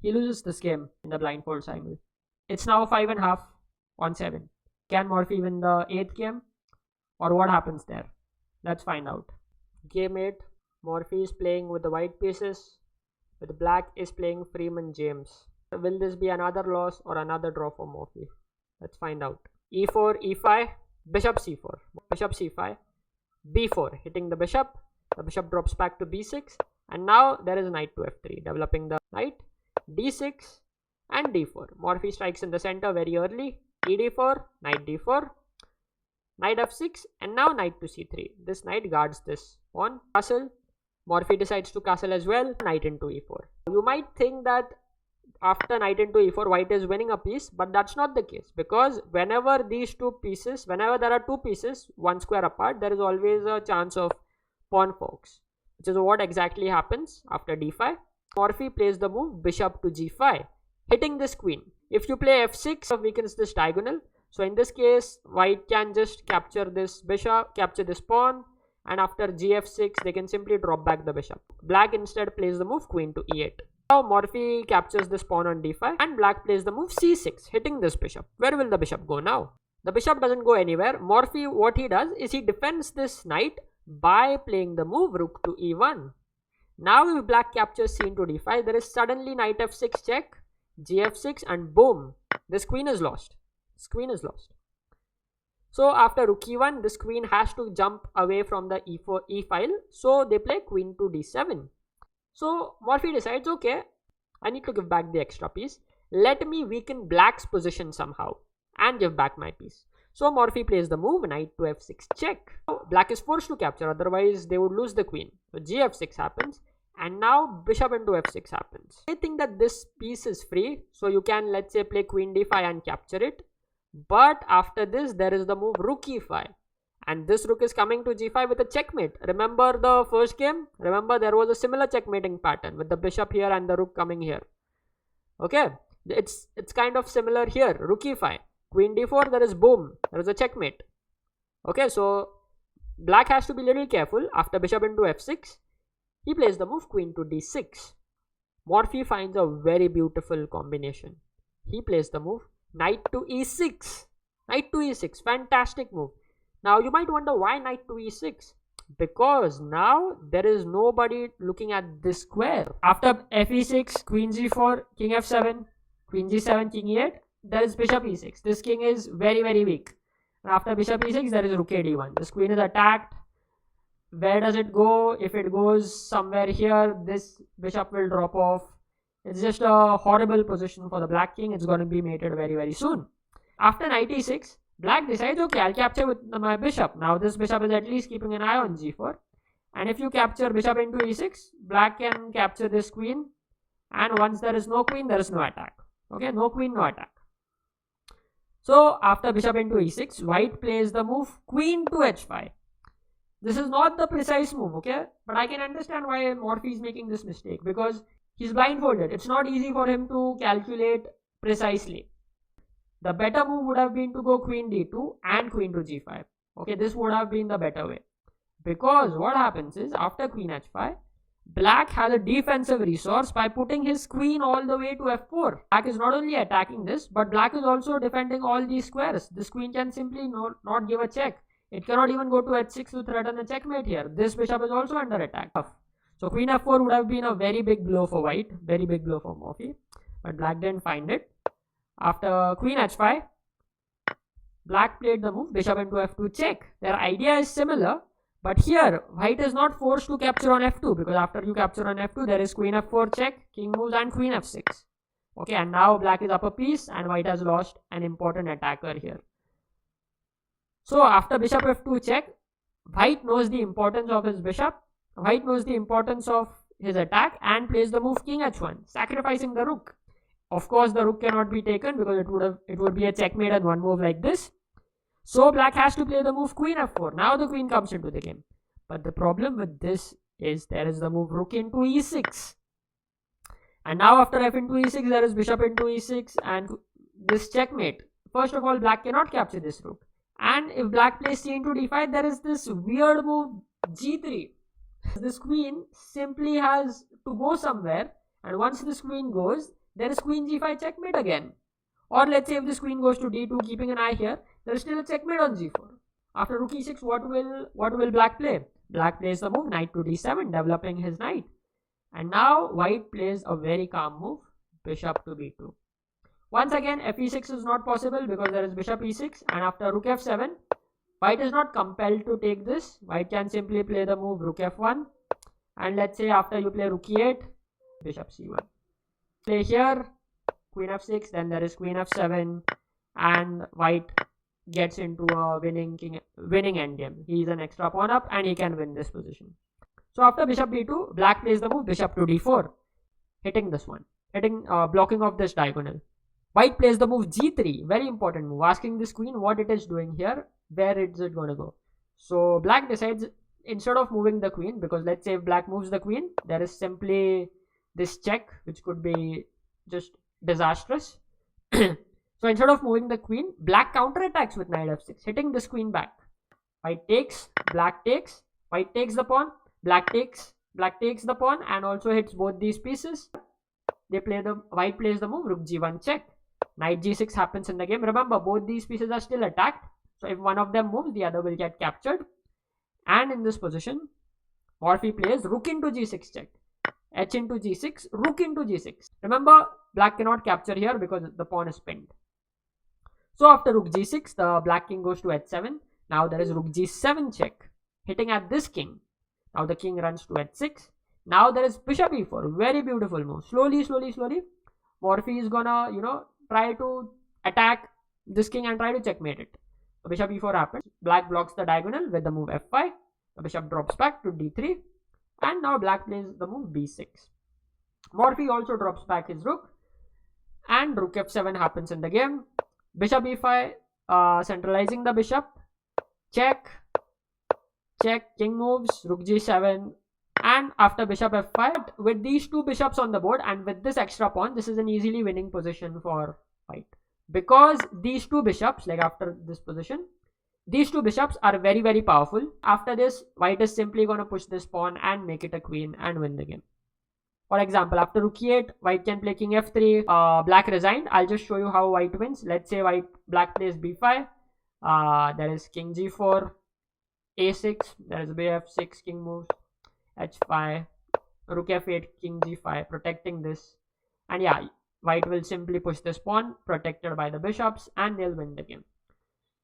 He loses this game in the blindfold simul. It's now 5.5 on 7. Can Morphy win the 8th game? Or what happens there? Let's find out. Game 8. Morphy is playing with the white pieces, with black is playing Freeman James. Will this be another loss or another draw for Morphy? Let's find out. e4, e5, bishop c4, bishop c5, b4, hitting the bishop drops back to b6, And now there is knight to f3, developing the knight, d6 and d4. Morphy strikes in the center very early, ed4, knight d4, knight f6, and now knight to c3. This knight guards this pawn. Castle. Morphy decides to castle as well, knight into e4. You might think that after knight into e4 white is winning a piece, but that's not the case, because whenever there are two pieces one square apart, there is always a chance of pawn forks, which is what exactly happens after d5. Morphy plays the move bishop to g5, hitting this queen. If you play f6, it weakens this diagonal. So in this case, white can just capture this bishop, capture this pawn, and after gf6 they can simply drop back the bishop. Black instead plays the move queen to e8. Now Morphy captures this pawn on d5 and black plays the move c6, hitting this bishop. Where will the bishop go now? The bishop doesn't go anywhere. Morphy, what he does is he defends this knight by playing the move rook to e1. Now if black captures c into d5, there is suddenly knight f6 check, gf6, and boom, this queen is lost. This queen is lost. So after rook e1, this queen has to jump away from the e file. So they play queen to d7. So Morphy decides, okay, I need to give back the extra piece. Let me weaken black's position somehow and give back my piece. So Morphy plays the move knight to f6 check. Black is forced to capture, otherwise they would lose the queen. So gf6 happens, and now bishop into f6 happens. I think that this piece is free, so you can, let's say, play queen d5 and capture it. But after this, there is the move rook e5, and this rook is coming to g5 with a checkmate. Remember the first game? Remember there was a similar checkmating pattern with the bishop here and the rook coming here. Okay, it's kind of similar here. Rook e5, queen d4, there is boom, there is a checkmate. Okay, so black has to be a little careful. After bishop into f6, he plays the move queen to d6. Morphy finds a very beautiful combination. He plays the move knight to e6. Knight to e6, fantastic move. Now you might wonder why knight to e6. Because now there is nobody looking at this square. After fe6, queen g4, king f7, queen g7, king e8, there is bishop e6. This king is very, very weak. And after bishop e6, there is rook a d1. This queen is attacked. Where does it go? If it goes somewhere here, this bishop will drop off. It's just a horrible position for the black king. It's going to be mated very, very soon. After knight e6, black decides, okay, I'll capture with my bishop. Now this bishop is at least keeping an eye on g4. And if you capture bishop into e6, black can capture this queen. And once there is no queen, there is no attack. Okay, no queen, no attack. So after bishop into e6, white plays the move queen to h5. This is not the precise move, okay? But I can understand why Morphy is making this mistake, because he's blindfolded. It's not easy for him to calculate precisely. The better move would have been to go queen d2 and queen to g5. Okay, this would have been the better way. Because what happens is, after queen h5, black has a defensive resource by putting his queen all the way to f4. Black is not only attacking this, but black is also defending all these squares. This queen can simply not give a check. It cannot even go to h6 to threaten a checkmate here. This bishop is also under attack. So queen f4 would have been a very big blow for white, very big blow for Morphy, but black didn't find it. After queen h5, black played the move bishop into f2 check. Their idea is similar, but here white is not forced to capture on f2, because after you capture on f2, there is queen f4 check, king moves, and queen f6. Okay, and now black is up a piece and white has lost an important attacker here. So after bishop f2 check, white knows the importance of his bishop. White knows the importance of his attack and plays the move king h1, sacrificing the rook. Of course, the rook cannot be taken because it would be a checkmate and one move like this. So black has to play the move queen f4. Now the queen comes into the game. But the problem with this is there is the move rook into e6. And now after f into e6, there is bishop into e6 and this checkmate. First of all, black cannot capture this rook. And if black plays c into d5, there is this weird move g3. This queen simply has to go somewhere, and once this queen goes, there is queen g5 checkmate again. Or let's say if this queen goes to d2, keeping an eye here, there is still a checkmate on g4. After rook e6, what will black play? Black plays the move knight to d7, developing his knight. And now white plays a very calm move, bishop to b2. Once again, fe6 is not possible because there is bishop e6, and after rook f7, white is not compelled to take this. White can simply play the move rook f1, And let's say after you play rook e8, bishop c1. Play here, queen f6, then there is queen f7, and white gets into a winning endgame. He is an extra pawn up and he can win this position. So after bishop b2, black plays the move bishop to d4, hitting this one, blocking off this diagonal. White plays the move g3, very important move, asking this queen what it is doing here, where is it going to go. So black decides, instead of moving the queen, because let's say if black moves the queen, there is simply this check which could be just disastrous. So instead of moving the queen, black counterattacks with knight f6, hitting this queen back. White takes, black takes, white takes the pawn, black takes the pawn, and also hits both these pieces. White plays the move rook g1 check. Knight g6 happens in the game. Remember, both these pieces are still attacked, so if one of them moves, the other will get captured. And in this position, Morphy plays rook into g6 check, h into g6, rook into g6. Remember, black cannot capture here because the pawn is pinned. So after rook g6, the black king goes to h7. Now there is rook g7 check, hitting at this king. Now the king runs to h6. Now there is bishop e4, very beautiful move. Slowly, Morphy is gonna, try to attack this king and try to checkmate it. So bishop e4 happens. Black blocks the diagonal with the move f5. The bishop drops back to d3. And now black plays the move b6. Morphy also drops back his rook. And rook f7 happens in the game. Bishop e5, centralizing the bishop. Check, king moves, rook g7. And after bishop f5, with these two bishops on the board and with this extra pawn, this is an easily winning position for white. Because these two bishops, like after this position, these two bishops are very, very powerful. After this, white is simply going to push this pawn and make it a queen and win the game. For example, after rook e8, white can play king f3, black resigned. I'll just show you how white wins. Let's say black plays b5, there is king g4, a6, there is bf6, king moves, h5, rook f8, king g5, protecting this. And yeah, white will simply push this pawn, protected by the bishops, and they'll win the game.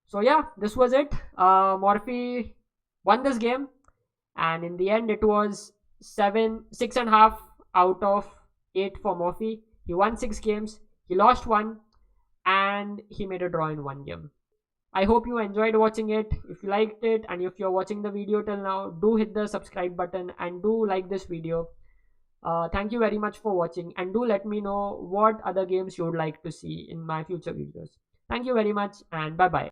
So yeah, this was it. Morphy won this game, and in the end it was 6.5 out of 8 for Morphy. He won 6 games, he lost 1, and he made a draw in 1 game. I hope you enjoyed watching it. If you liked it and if you're watching the video till now, do hit the subscribe button and do like this video. Thank you very much for watching, and do let me know what other games you would like to see in my future videos. Thank you very much, and bye bye.